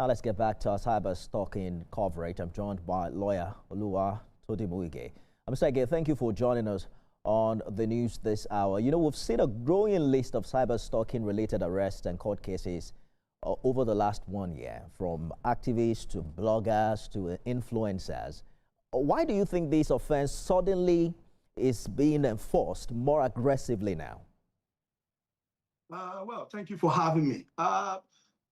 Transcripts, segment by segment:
Now let's get back to our cyber stalking coverage. I'm joined by lawyer Oluwa Todimuige. Mr. Ege, thank you for joining us on the news this hour. You know, we've seen a growing list of cyber stalking related arrests and court cases over the last 1 year, from activists to bloggers to influencers. Why do you think this offense suddenly is being enforced more aggressively now? Well, thank you for having me.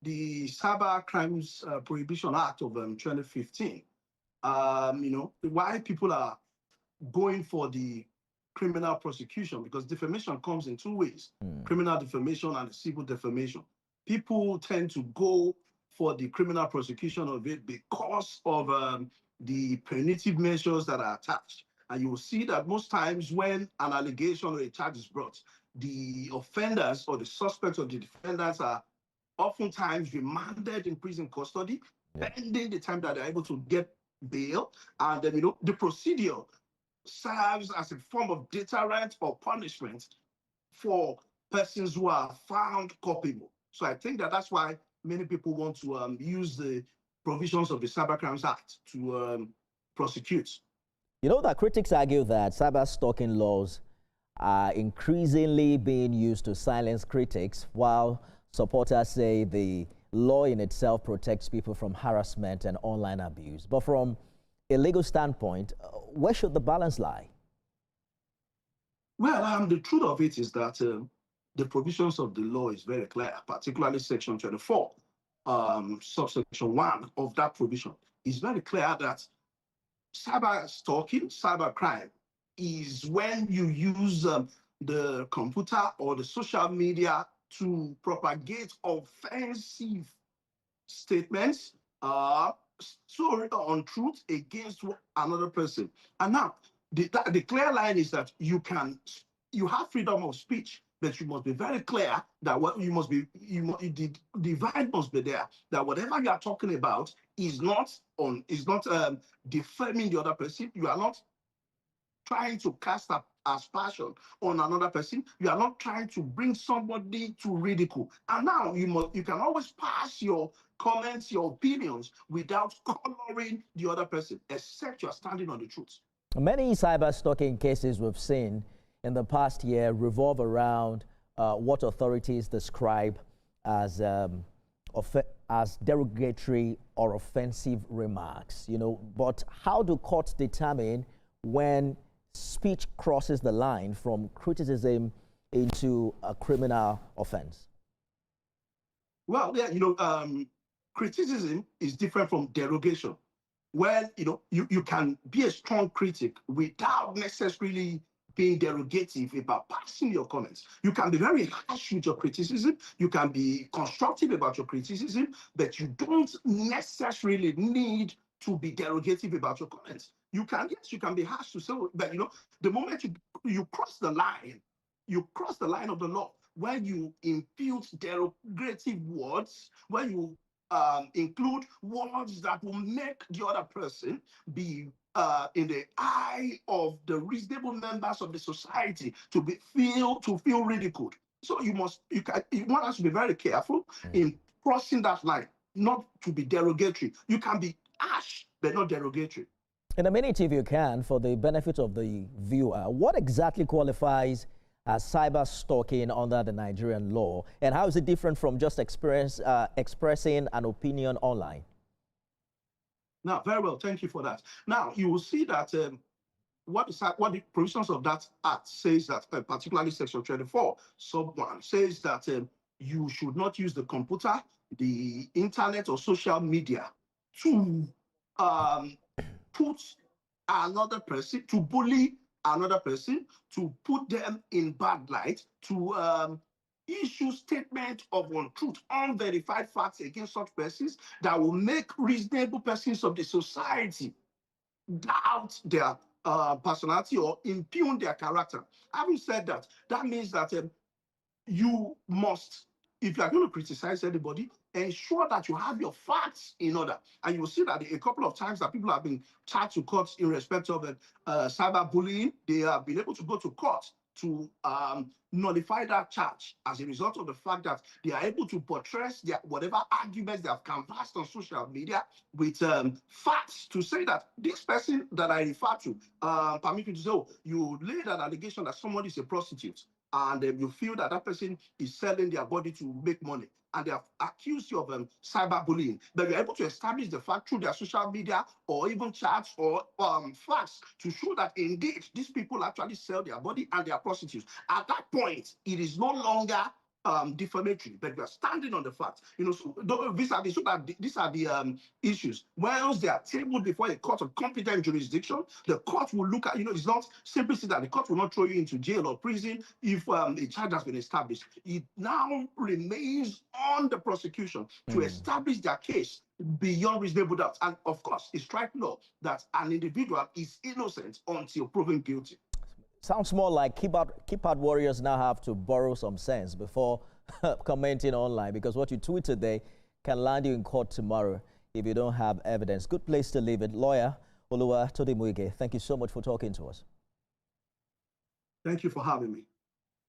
The Cyber Crimes Prohibition Act of 2015, why people are going for the criminal prosecution, because defamation comes in two ways, criminal defamation and civil defamation. People tend to go for the criminal prosecution of it because of the punitive measures that are attached. And you will see that most times when an allegation or a charge is brought, the offenders or the suspects or the defendants are oftentimes remanded in prison custody, pending the time that they're able to get bail. And then, the procedure serves as a form of deterrent or punishment for persons who are found culpable. So I think that that's why many people want to use the provisions of the Cyber Crimes Act to prosecute. You know that critics argue that cyber stalking laws are increasingly being used to silence critics, while supporters say the law in itself protects people from harassment and online abuse. But from a legal standpoint, where should the balance lie? Well, the truth of it is that the provisions of the law is very clear, particularly Section 24, subsection 1 of that provision is very clear that cyber stalking, cyber crime, is when you use the computer or the social media to propagate offensive statements, story or untruth against another person. And now, the clear line is that you have freedom of speech, but you must be very clear that the divide must be there, that whatever you are talking about is not defaming the other person. You are not trying to cast aspersion on another person. You are not trying to bring somebody to ridicule. And now you can always pass your comments, your opinions without coloring the other person, except you are standing on the truth. Many cyber stalking cases we've seen in the past year revolve around what authorities describe as derogatory or offensive remarks. But how do courts determine when speech crosses the line from criticism into a criminal offense? Well, criticism is different from derogation. Well, you can be a strong critic without necessarily being derogative about passing your comments. You can be very harsh with your criticism. You can be constructive about your criticism, but you don't necessarily need to be derogative about your comments. You can be harsh to say, but the moment you cross the line, of the law, when you impute derogative words, when you include words that will make the other person be in the eye of the reasonable members of the society to feel ridiculed. So one has to be very careful in crossing that line, not to be derogatory. You can be harsh, but not derogatory. In a minute, if you can, for the benefit of the viewer, what exactly qualifies as cyber stalking under the Nigerian law, and how is it different from just expressing an opinion online? Now, very well, thank you for that. Now, you will see that what the provisions of that act says that, particularly Section 24, sub 1, says that you should not use the computer, the internet, or social media to put another person, to bully another person, to put them in bad light, to issue statement of untruth, unverified facts against such persons that will make reasonable persons of the society doubt their personality or impugn their character. Having said that, that means that you must, if you are going to criticize anybody, ensure that you have your facts in order. And you will see that a couple of times that people have been charged to court in respect of cyberbullying, they have been able to go to court to nullify that charge as a result of the fact that they are able to portray their whatever arguments they have canvassed on social media with facts to say that this person that I refer to, permit me to say, oh, you laid an allegation that somebody is a prostitute, and you feel that that person is selling their body to make money, and they have accused you of cyberbullying, but you're able to establish the fact through their social media or even chats or facts to show that indeed these people actually sell their body and they are prostitutes. At that point, it is no longer defamatory, but we are standing on the facts. So these are the issues. Once they are tabled before a court of competent jurisdiction, the court will look at, it's not simply that the court will not throw you into jail or prison if a charge has been established. It now remains on the prosecution to establish their case beyond reasonable doubt. And of course, it's strike law that an individual is innocent until proven guilty. Sounds more like keypad warriors now have to borrow some sense before commenting online, because what you tweet today can land you in court tomorrow if you don't have evidence. Good place to leave it. Lawyer Oluwatodimuige, thank you so much for talking to us. Thank you for having me.